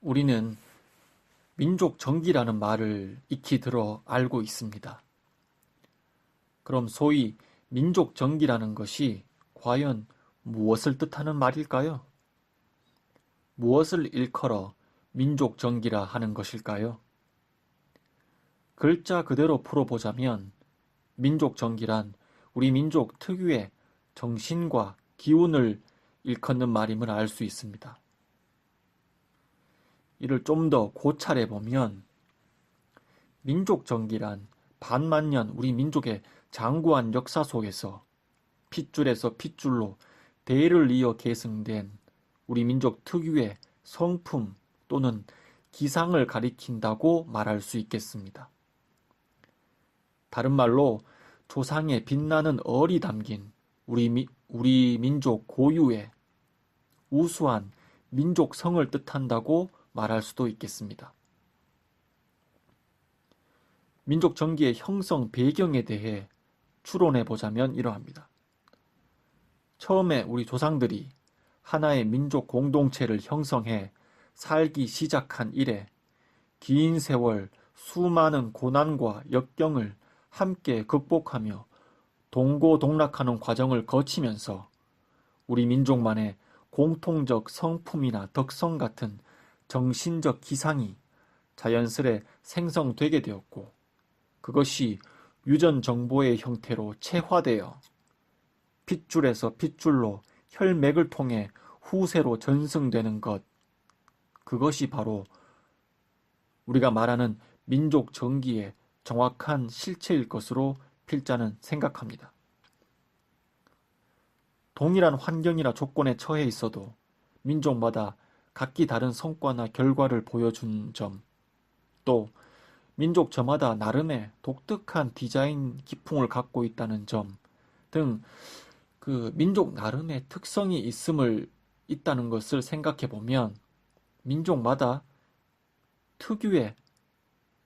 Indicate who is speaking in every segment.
Speaker 1: 우리는 민족 정기라는 말을 익히 들어 알고 있습니다. 그럼 소위 민족 정기라는 것이 과연 무엇을 뜻하는 말일까요? 무엇을 일컬어 민족 정기라 하는 것일까요? 글자 그대로 풀어보자면 민족 정기란 우리 민족 특유의 정신과 기운을 일컫는 말임을 알 수 있습니다. 이를 좀 더 고찰해 보면 민족 정기란 반만년 우리 민족의 장구한 역사 속에서 핏줄에서 핏줄로 대를 이어 계승된 우리 민족 특유의 성품 또는 기상을 가리킨다고 말할 수 있겠습니다. 다른 말로 조상의 빛나는 얼이 담긴 우리 민족 고유의 우수한 민족성을 뜻한다고 말할 수도 있겠습니다. 민족 정기의 형성 배경에 대해 추론해 보자면 이러합니다. 처음에 우리 조상들이 하나의 민족 공동체를 형성해 살기 시작한 이래 긴 세월 수많은 고난과 역경을 함께 극복하며 동고동락하는 과정을 거치면서 우리 민족만의 공통적 성품이나 덕성 같은 정신적 기상이 자연스레 생성되게 되었고 그것이 유전 정보의 형태로 체화되어 핏줄에서 핏줄로 혈맥을 통해 후세로 전승되는 것, 그것이 바로 우리가 말하는 민족 정기의 정확한 실체일 것으로 필자는 생각합니다. 동일한 환경이나 조건에 처해 있어도 민족마다 각기 다른 성과나 결과를 보여준 점, 또 민족 저마다 나름의 독특한 디자인 기풍을 갖고 있다는 점 등 그 민족 나름의 특성이 있다는 것을 생각해 보면 민족마다 특유의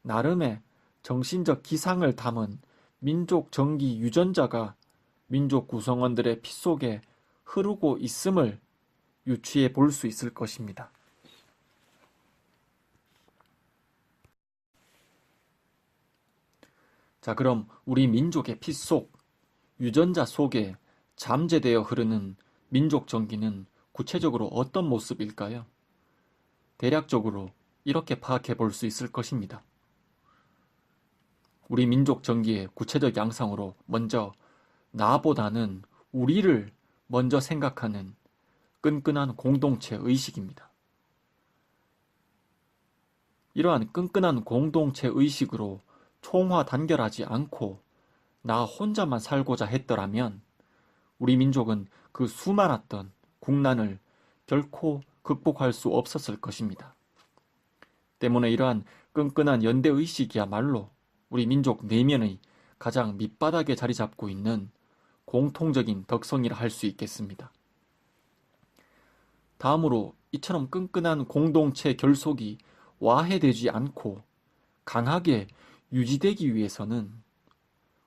Speaker 1: 나름의 정신적 기상을 담은 민족 정기 유전자가 민족 구성원들의 피 속에 흐르고 있음을 유추해 볼 수 있을 것입니다. 자, 그럼 우리 민족의 피 속, 유전자 속에 잠재되어 흐르는 민족 정기는 구체적으로 어떤 모습일까요? 대략적으로 이렇게 파악해 볼 수 있을 것입니다. 우리 민족 정기의 구체적 양상으로 먼저 나보다는 우리를 먼저 생각하는 끈끈한 공동체 의식입니다. 이러한 끈끈한 공동체 의식으로 총화단결하지 않고 나 혼자만 살고자 했더라면 우리 민족은 그 수많았던 국난을 결코 극복할 수 없었을 것입니다. 때문에 이러한 끈끈한 연대의식이야말로 우리 민족 내면의 가장 밑바닥에 자리 잡고 있는 공통적인 덕성이라 할 수 있겠습니다. 다음으로 이처럼 끈끈한 공동체 결속이 와해되지 않고 강하게 유지되기 위해서는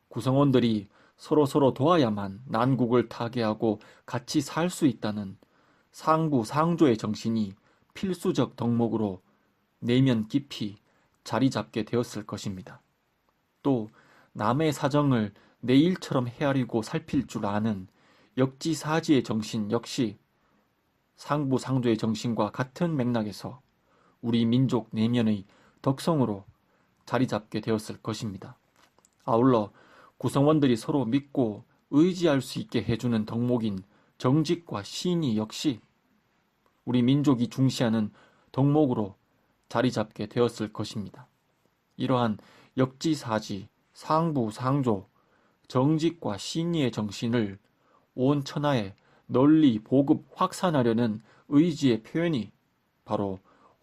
Speaker 1: 구성원들이 서로 도와야만 난국을 타개하고 같이 살 수 있다는 상부상조의 정신이 필수적 덕목으로 내면 깊이 자리 잡게 되었을 것입니다. 또 남의 사정을 내 일처럼 헤아리고 살필 줄 아는 역지사지의 정신 역시 상부상조의 정신과 같은 맥락에서 우리 민족 내면의 덕성으로 자리 잡게 되었을 것입니다. 아울러 구성원들이 서로 믿고 의지할 수 있게 해주는 덕목인 정직과 신의 역시 우리 민족이 중시하는 덕목으로 자리 잡게 되었을 것입니다. 이러한 역지사지, 상부상조, 정직과 신의의 정신을 온 천하에 널리 보급 확산하려는 의지의 표현이 바로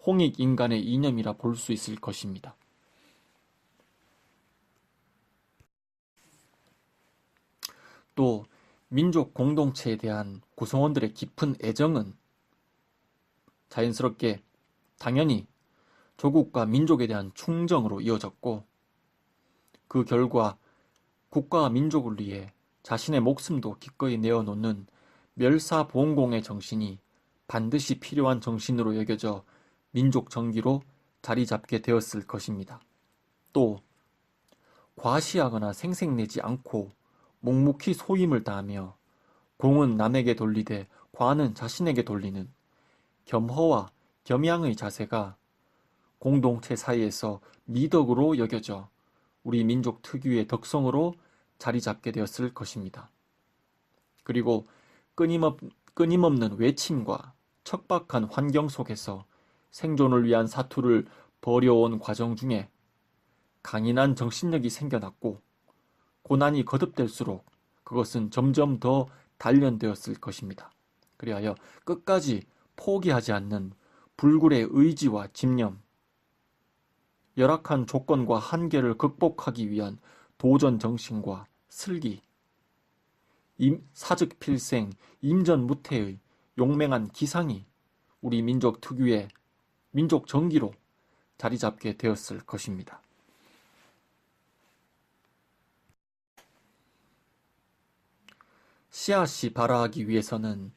Speaker 1: 홍익인간의 이념이라 볼 수 있을 것입니다. 또 민족 공동체에 대한 구성원들의 깊은 애정은 자연스럽게 당연히 조국과 민족에 대한 충정으로 이어졌고 그 결과 국가와 민족을 위해 자신의 목숨도 기꺼이 내어놓는 멸사보응공의 정신이 반드시 필요한 정신으로 여겨져 민족 정기로 자리 잡게 되었을 것입니다. 또 과시하거나 생색내지 않고 묵묵히 소임을 다하며 공은 남에게 돌리되 과는 자신에게 돌리는 겸허와 겸양의 자세가 공동체 사이에서 미덕으로 여겨져 우리 민족 특유의 덕성으로 자리 잡게 되었을 것입니다. 그리고 끊임없는 외침과 척박한 환경 속에서 생존을 위한 사투를 벌여온 과정 중에 강인한 정신력이 생겨났고 고난이 거듭될수록 그것은 점점 더 단련되었을 것입니다. 그리하여 끝까지 포기하지 않는 불굴의 의지와 집념, 열악한 조건과 한계를 극복하기 위한 도전 정신과 슬기, 사즉필생, 임전무태의 용맹한 기상이 우리 민족 특유의 민족 정기로 자리 잡게 되었을 것입니다. 씨앗이 발아하기 위해서는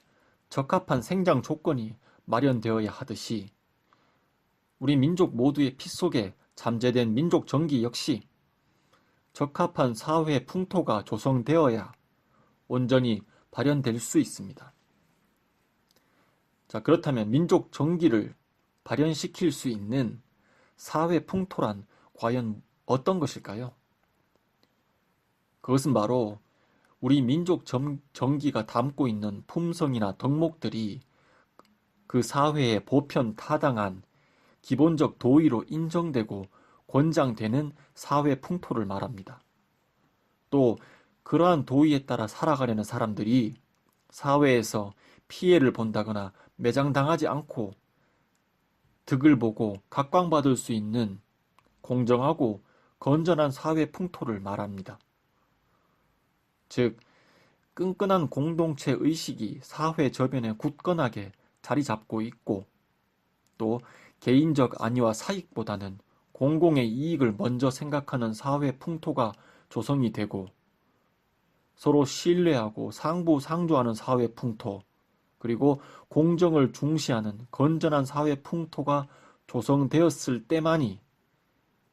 Speaker 1: 적합한 생장 조건이 마련되어야 하듯이 우리 민족 모두의 피 속에 잠재된 민족 정기 역시 적합한 사회 풍토가 조성되어야 온전히 발현될 수 있습니다. 자, 그렇다면 민족 정기를 발현시킬 수 있는 사회 풍토란 과연 어떤 것일까요? 그것은 바로 우리 민족 정기가 담고 있는 품성이나 덕목들이 그 사회에 보편 타당한 기본적 도의로 인정되고 권장되는 사회 풍토를 말합니다. 또 그러한 도의에 따라 살아가려는 사람들이 사회에서 피해를 본다거나 매장당하지 않고 득을 보고 각광받을 수 있는 공정하고 건전한 사회 풍토를 말합니다. 즉, 끈끈한 공동체 의식이 사회 저변에 굳건하게 자리 잡고 있고 또 개인적 안위와 사익보다는 공공의 이익을 먼저 생각하는 사회 풍토가 조성이 되고 서로 신뢰하고 상부상조하는 사회 풍토, 그리고 공정을 중시하는 건전한 사회 풍토가 조성되었을 때만이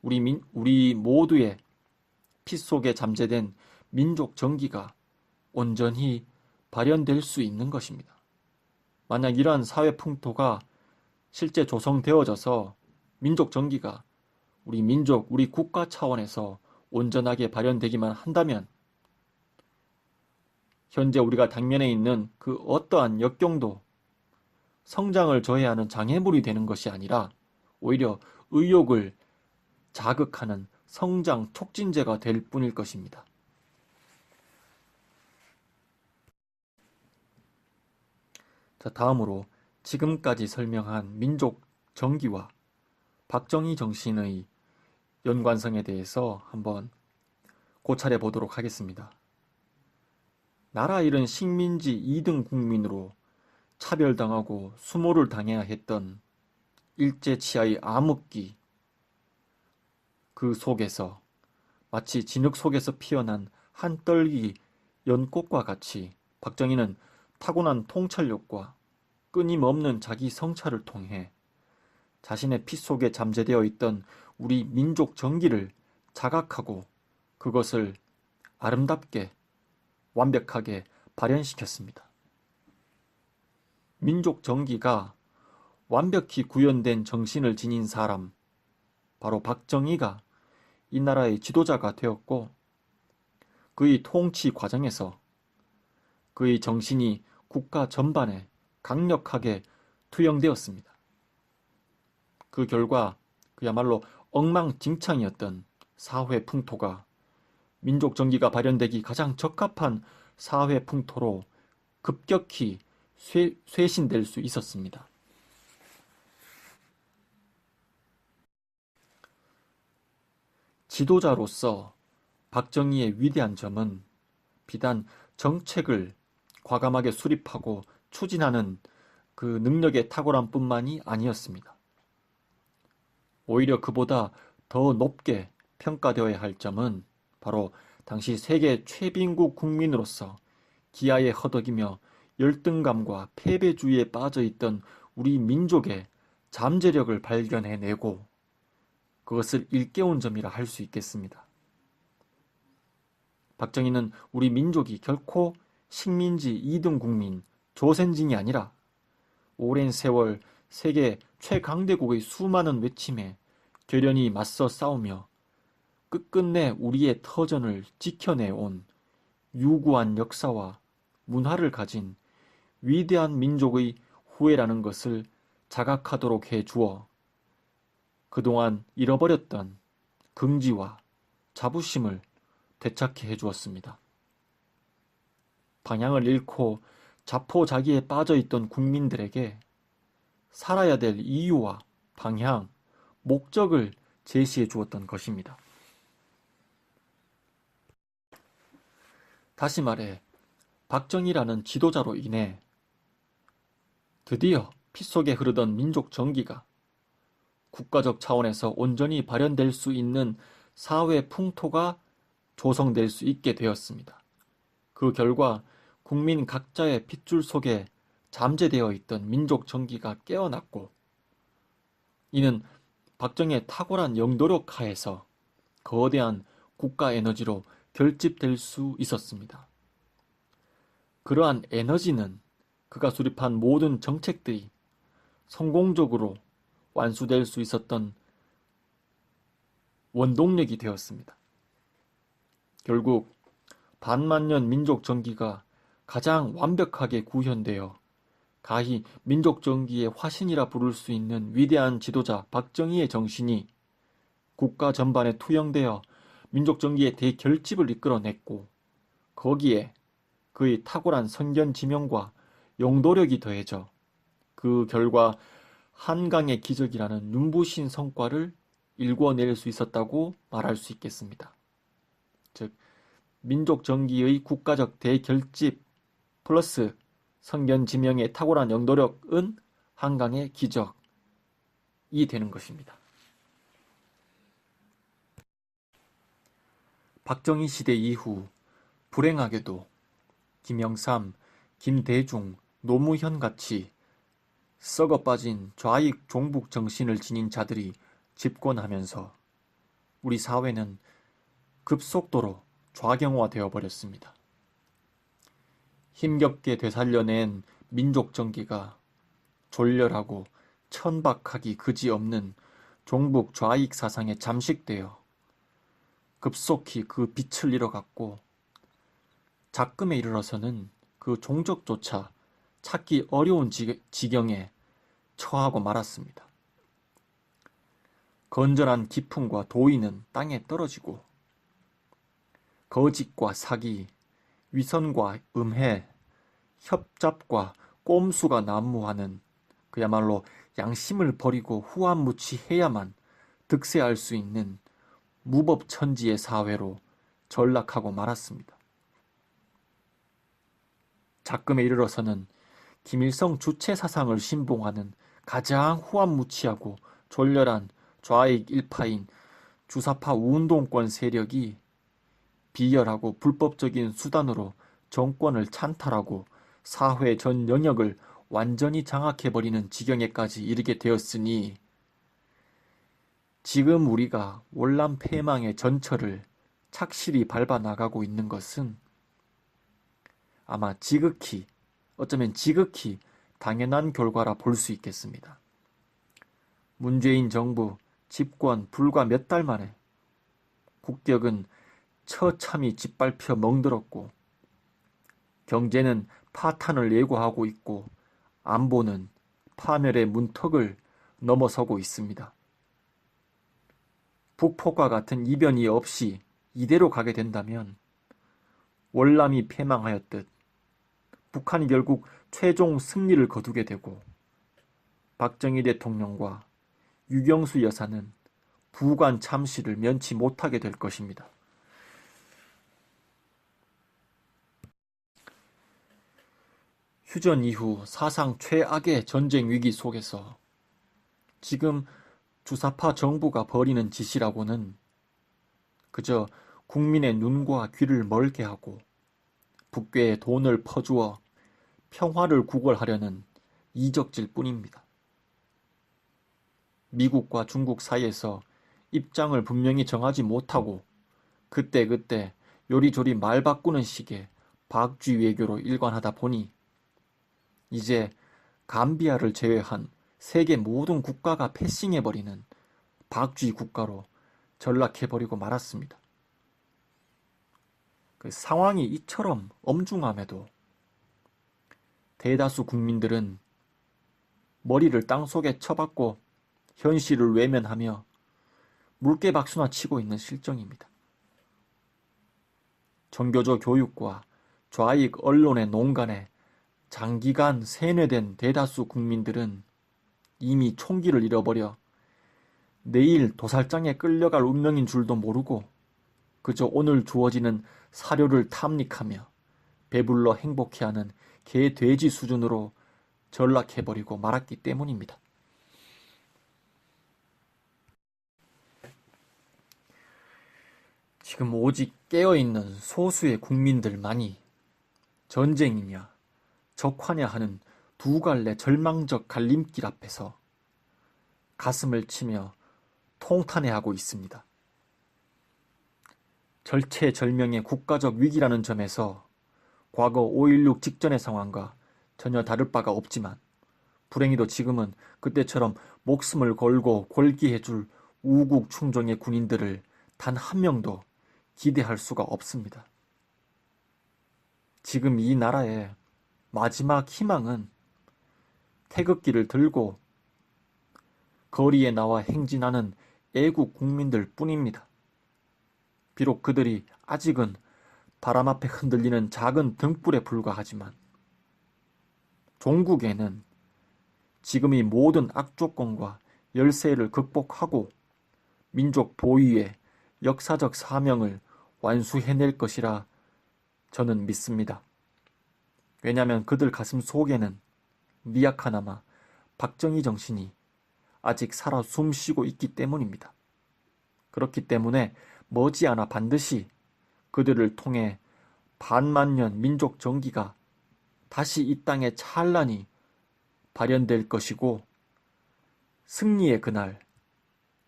Speaker 1: 우리 모두의 피 속에 잠재된 민족 정기가 온전히 발현될 수 있는 것입니다. 만약 이러한 사회 풍토가 실제 조성되어져서 민족 정기가 우리 민족, 우리 국가 차원에서 온전하게 발현되기만 한다면 현재 우리가 당면에 있는 그 어떠한 역경도 성장을 저해하는 장애물이 되는 것이 아니라 오히려 의욕을 자극하는 성장 촉진제가 될 뿐일 것입니다. 자, 다음으로 지금까지 설명한 민족 정기와 박정희 정신의 연관성에 대해서 한번 고찰해 보도록 하겠습니다. 나라 잃은 식민지 2등 국민으로 차별당하고 수모를 당해야 했던 일제치하의 암흑기, 그 속에서 마치 진흙 속에서 피어난 한 떨기 연꽃과 같이 박정희는 타고난 통찰력과 끊임없는 자기 성찰을 통해 자신의 피 속에 잠재되어 있던 우리 민족 정기를 자각하고 그것을 아름답게 완벽하게 발현시켰습니다. 민족 정기가 완벽히 구현된 정신을 지닌 사람, 바로 박정희가 이 나라의 지도자가 되었고 그의 통치 과정에서 그의 정신이 국가 전반에 강력하게 투영되었습니다. 그 결과 그야말로 엉망진창이었던 사회 풍토가 민족 정기가 발현되기 가장 적합한 사회 풍토로 급격히 쇄신될 수 있었습니다. 지도자로서 박정희의 위대한 점은 비단 정책을 과감하게 수립하고 추진하는 그 능력의 탁월함 뿐만이 아니었습니다. 오히려 그보다 더 높게 평가되어야 할 점은 바로 당시 세계 최빈국 국민으로서 기아에 허덕이며 열등감과 패배주의에 빠져있던 우리 민족의 잠재력을 발견해내고 그것을 일깨운 점이라 할 수 있겠습니다. 박정희는 우리 민족이 결코 식민지 2등 국민 조선진이 아니라 오랜 세월 세계 최강대국의 수많은 외침에 결연히 맞서 싸우며 끝끝내 우리의 터전을 지켜내온 유구한 역사와 문화를 가진 위대한 민족의 후예라는 것을 자각하도록 해주어 그동안 잃어버렸던 긍지와 자부심을 되찾게 해주었습니다. 방향을 잃고 자포자기에 빠져있던 국민들에게 살아야 될 이유와 방향, 목적을 제시해 주었던 것입니다. 다시 말해 박정희라는 지도자로 인해 드디어 피 속에 흐르던 민족 정기가 국가적 차원에서 온전히 발현될 수 있는 사회 풍토가 조성될 수 있게 되었습니다. 그 결과 국민 각자의 핏줄 속에 잠재되어 있던 민족 정기가 깨어났고 이는 박정희의 탁월한 영도력 하에서 거대한 국가 에너지로 결집될 수 있었습니다. 그러한 에너지는 그가 수립한 모든 정책들이 성공적으로 완수될 수 있었던 원동력이 되었습니다. 결국 반만년 민족 정기가 가장 완벽하게 구현되어 가히 민족 정기의 화신이라 부를 수 있는 위대한 지도자 박정희의 정신이 국가 전반에 투영되어 민족 정기의 대결집을 이끌어냈고 거기에 그의 탁월한 선견지명과 영도력이 더해져 그 결과 한강의 기적이라는 눈부신 성과를 일궈낼 수 있었다고 말할 수 있겠습니다. 즉 민족 정기의 국가적 대결집 플러스 선견지명의 탁월한 영도력은 한강의 기적이 되는 것입니다. 박정희 시대 이후 불행하게도 김영삼, 김대중, 노무현 같이 썩어빠진 좌익 종북 정신을 지닌 자들이 집권하면서 우리 사회는 급속도로 좌경화되어 버렸습니다. 힘겹게 되살려낸 민족 정기가 졸렬하고 천박하기 그지없는 종북 좌익 사상에 잠식되어 급속히 그 빛을 잃어갔고 작금에 이르러서는 그 종적조차 찾기 어려운 지경에 처하고 말았습니다. 건전한 기품과 도의는 땅에 떨어지고 거짓과 사기, 위선과 음해, 협잡과 꼼수가 난무하는 그야말로 양심을 버리고 후한무치해야만 득세할 수 있는 무법천지의 사회로 전락하고 말았습니다. 작금에 이르러서는 김일성 주체 사상을 신봉하는 가장 후한무치하고 졸렬한 좌익 일파인 주사파 운동권 세력이 비열하고 불법적인 수단으로 정권을 찬탈하고 사회 전 영역을 완전히 장악해버리는 지경에까지 이르게 되었으니 지금 우리가 월남 패망의 전철을 착실히 밟아 나가고 있는 것은 아마 어쩌면 지극히 당연한 결과라 볼 수 있겠습니다. 문재인 정부 집권 불과 몇 달 만에 국격은 처참히 짓밟혀 멍들었고 경제는 파탄을 예고하고 있고 안보는 파멸의 문턱을 넘어서고 있습니다. 북폭과 같은 이변이 없이 이대로 가게 된다면 월남이 패망하였듯 북한이 결국 최종 승리를 거두게 되고 박정희 대통령과 유경수 여사는 부관 참시를 면치 못하게 될 것입니다. 휴전 이후 사상 최악의 전쟁 위기 속에서 지금 주사파 정부가 벌이는 짓이라고는 그저 국민의 눈과 귀를 멀게 하고 북괴에 돈을 퍼주어 평화를 구걸하려는 이적질 뿐입니다. 미국과 중국 사이에서 입장을 분명히 정하지 못하고 그때그때 요리조리 말 바꾸는 식의 박쥐 외교로 일관하다 보니 이제 감비아를 제외한 세계 모든 국가가 패싱해버리는 박쥐 국가로 전락해버리고 말았습니다. 그 상황이 이처럼 엄중함에도 대다수 국민들은 머리를 땅속에 쳐박고 현실을 외면하며 물개박수나 치고 있는 실정입니다. 종교적 교육과 좌익 언론의 농간에 장기간 세뇌된 대다수 국민들은 이미 총기를 잃어버려 내일 도살장에 끌려갈 운명인 줄도 모르고 그저 오늘 주어지는 사료를 탐닉하며 배불러 행복해하는 개, 돼지 수준으로 전락해버리고 말았기 때문입니다. 지금 오직 깨어있는 소수의 국민들만이 전쟁이냐 적화냐 하는 두 갈래 절망적 갈림길 앞에서 가슴을 치며 통탄해하고 있습니다. 절체절명의 국가적 위기라는 점에서 과거 5.16 직전의 상황과 전혀 다를 바가 없지만 불행히도 지금은 그때처럼 목숨을 걸고 골기해줄 우국 충정의 군인들을 단 한 명도 기대할 수가 없습니다. 지금 이 나라의 마지막 희망은 태극기를 들고 거리에 나와 행진하는 애국 국민들 뿐입니다. 비록 그들이 아직은 바람 앞에 흔들리는 작은 등불에 불과하지만 종국에는 지금 이 모든 악조건과 열세를 극복하고 민족 보위의 역사적 사명을 완수해낼 것이라 저는 믿습니다. 왜냐하면 그들 가슴 속에는 미약하나마 박정희 정신이 아직 살아 숨쉬고 있기 때문입니다. 그렇기 때문에 머지않아 반드시 그들을 통해 반만년 민족 정기가 다시 이 땅에 찬란히 발현될 것이고 승리의 그날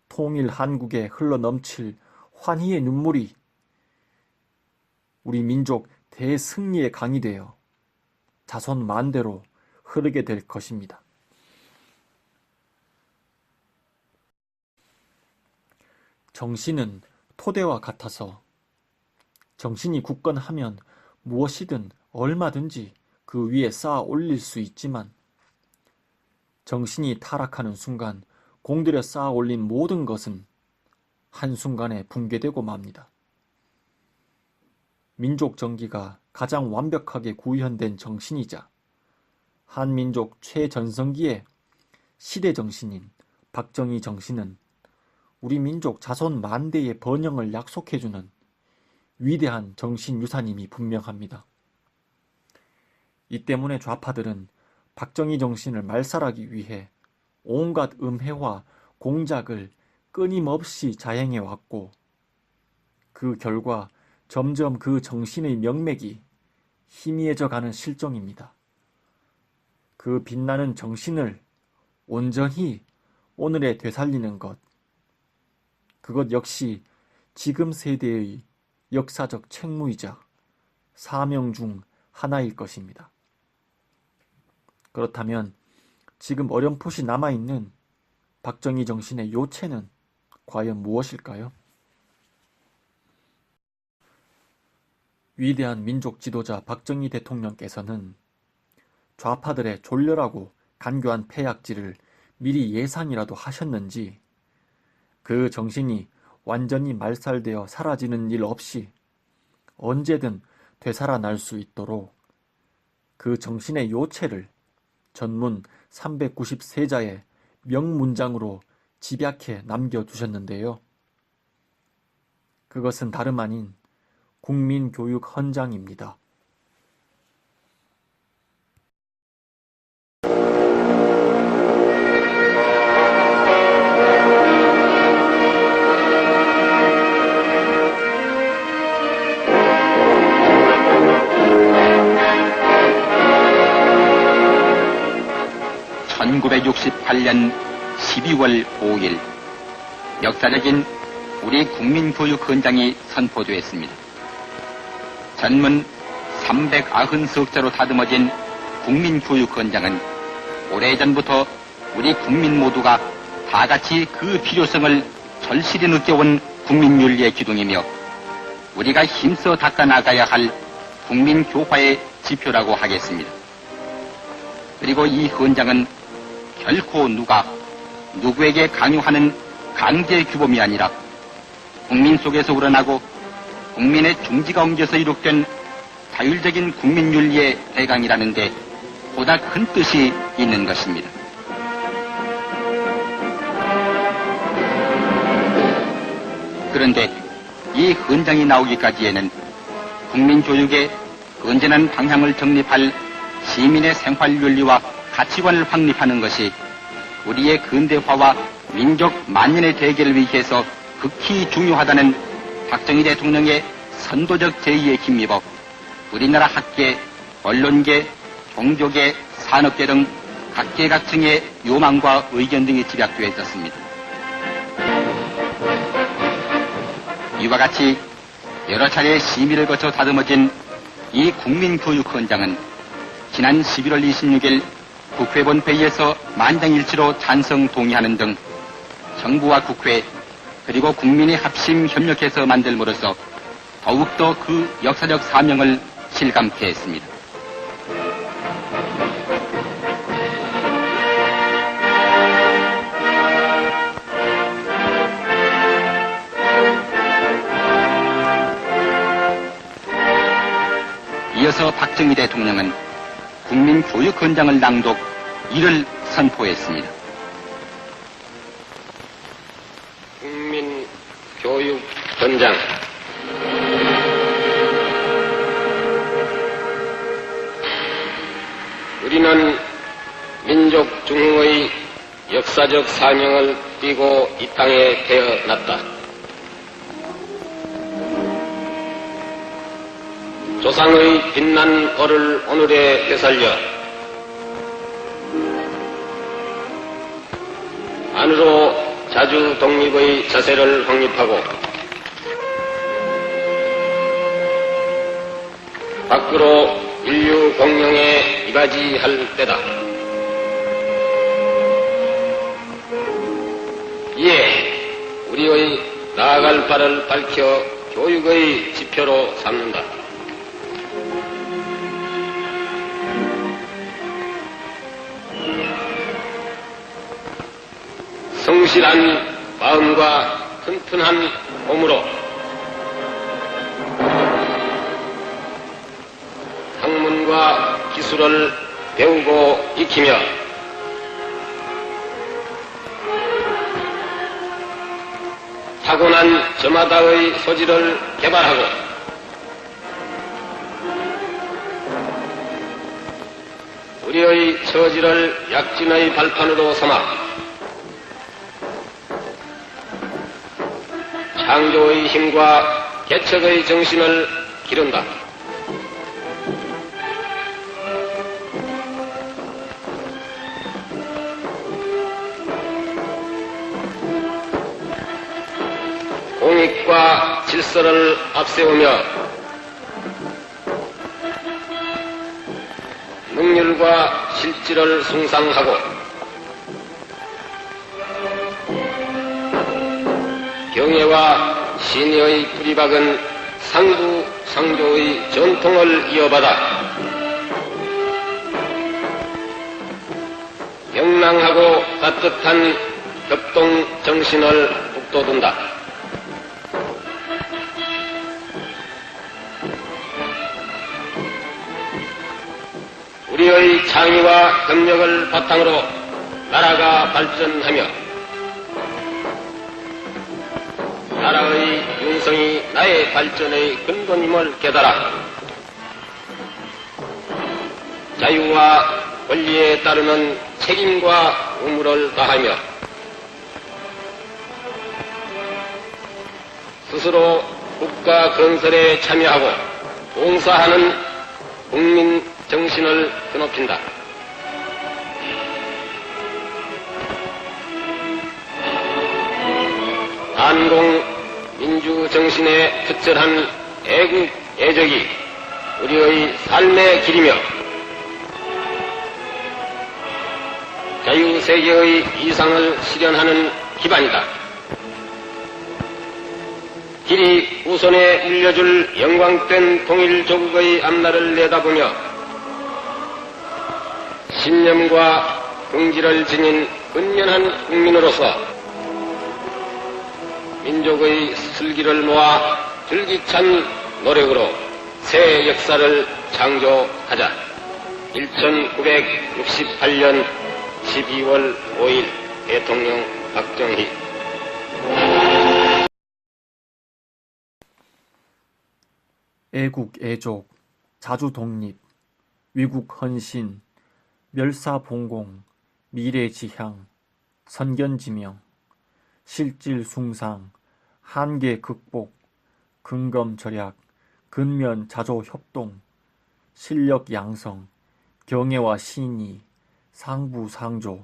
Speaker 1: 통일 한국에 흘러넘칠 환희의 눈물이 우리 민족 대승리의 강이 되어 자손 만대로 흐르게 될 것입니다. 정신은 토대와 같아서 정신이 굳건하면 무엇이든 얼마든지 그 위에 쌓아 올릴 수 있지만 정신이 타락하는 순간 공들여 쌓아 올린 모든 것은 한순간에 붕괴되고 맙니다. 민족 정기가 가장 완벽하게 구현된 정신이자 한민족 최전성기의 시대 정신인 박정희 정신은 우리 민족 자손 만대의 번영을 약속해주는 위대한 정신유산임이 분명합니다. 이 때문에 좌파들은 박정희 정신을 말살하기 위해 온갖 음해와 공작을 끊임없이 자행해왔고 그 결과 점점 그 정신의 명맥이 희미해져 가는 실정입니다. 그 빛나는 정신을 온전히 오늘에 되살리는 것, 그것 역시 지금 세대의 역사적 책무이자 사명 중 하나일 것입니다. 그렇다면 지금 어렴풋이 남아있는 박정희 정신의 요체는 과연 무엇일까요? 위대한 민족 지도자 박정희 대통령께서는 좌파들의 졸렬하고 간교한 폐악질을 미리 예상이라도 하셨는지 그 정신이 완전히 말살되어 사라지는 일 없이 언제든 되살아날 수 있도록 그 정신의 요체를 전문 393자의 명문장으로 집약해 남겨두셨는데요. 그것은 다름 아닌 국민교육 헌장입니다.
Speaker 2: (1968년 12월 5일 역사적인 우리 국민교육헌장이 선포되었습니다. 전문 390석자로 다듬어진 국민교육헌장은 오래전부터 우리 국민 모두가 다같이 그 필요성을 절실히 느껴온 국민윤리의 기둥이며 우리가 힘써 닦아나가야 할 국민교화의 지표라고 하겠습니다. 그리고 이 헌장은 결코 누구에게 강요하는 강제 규범이 아니라 국민 속에서 우러나고 국민의 중지가 옮겨서 이룩된 자율적인 국민윤리의 대강이라는데 보다 큰 뜻이 있는 것입니다. 그런데 이 헌장이 나오기까지에는 국민교육의 건전한 방향을 정립할 시민의 생활윤리와 가치관을 확립하는 것이 우리의 근대화와 민족 만년의 대계를 위해서 극히 중요하다는 박정희 대통령의 선도적 제의에 힘입어 우리나라 학계, 언론계, 종교계, 산업계 등 각계각층의 요망과 의견 등이 집약되어 있었습니다. 이와 같이 여러 차례 심의를 거쳐 다듬어진 이 국민교육헌장은 지난 11월 26일 국회 본회의에서 만장일치로 찬성 동의하는 등 정부와 국회 그리고 국민이 합심 협력해서 만들므로써 더욱더 그 역사적 사명을 실감케 했습니다. 이어서 박정희 대통령은 국민교육헌장을 낭독 이를 선포했습니다.
Speaker 3: 국민교육헌장 우리는 민족 중흥의 역사적 사명을 띠고 이 땅에 태어났다. 조상의 빛난 얼을 오늘에 되살려 안으로 자주 독립의 자세를 확립하고 밖으로 인류 공영에 이바지할 때다. 이에 우리의 나아갈 바를 밝혀 교육의 지표로 삼는다. 성실한 마음과 튼튼한 몸으로 학문과 기술을 배우고 익히며 타고난 저마다의 소질을 개발하고 우리의 처지를 약진의 발판으로 삼아 창조의 힘과 개척의 정신을 기른다. 공익과 질서를 앞세우며 능률과 실질을 숭상하고 경애와 신의의 뿌리박은 상부 상조의 전통을 이어받아 명랑하고 따뜻한 협동 정신을 북돋운다. 우리의 창의와 협력을 바탕으로 나라가 발전하며 나라의 융성이 나의 발전의 근본임을 깨달아 자유와 권리에 따르는 책임과 의무를 다하며 스스로 국가 건설에 참여하고 봉사하는 국민 정신을 드높인다. 반공 민주 정신의 투철한 애국 애적이 우리의 삶의 길이며 자유세계의 이상을 실현하는 기반이다. 길이 우선에 물려줄 영광된 통일조국의 앞날을 내다보며 신념과 긍지를 지닌 은연한 국민으로서 민족의 슬기를 모아 줄기찬 노력으로 새 역사를 창조하자. 1968년 12월 5일 대통령 박정희.
Speaker 1: 애국 애족, 자주 독립, 위국 헌신, 멸사봉공, 미래지향, 선견지명, 실질숭상, 한계 극복, 근검절약, 근면자조협동, 실력 양성, 경애와 신의, 상부상조,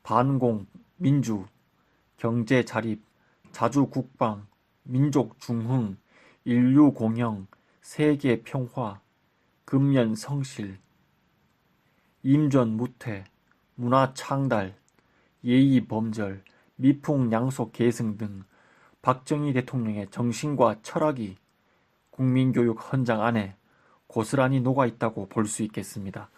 Speaker 1: 반공, 민주, 경제자립, 자주국방, 민족중흥, 인류공영, 세계평화, 근면성실, 임전무퇴, 문화창달, 예의범절, 미풍양속 계승 등 박정희 대통령의 정신과 철학이 국민교육 헌장 안에 고스란히 녹아있다고 볼 수 있겠습니다.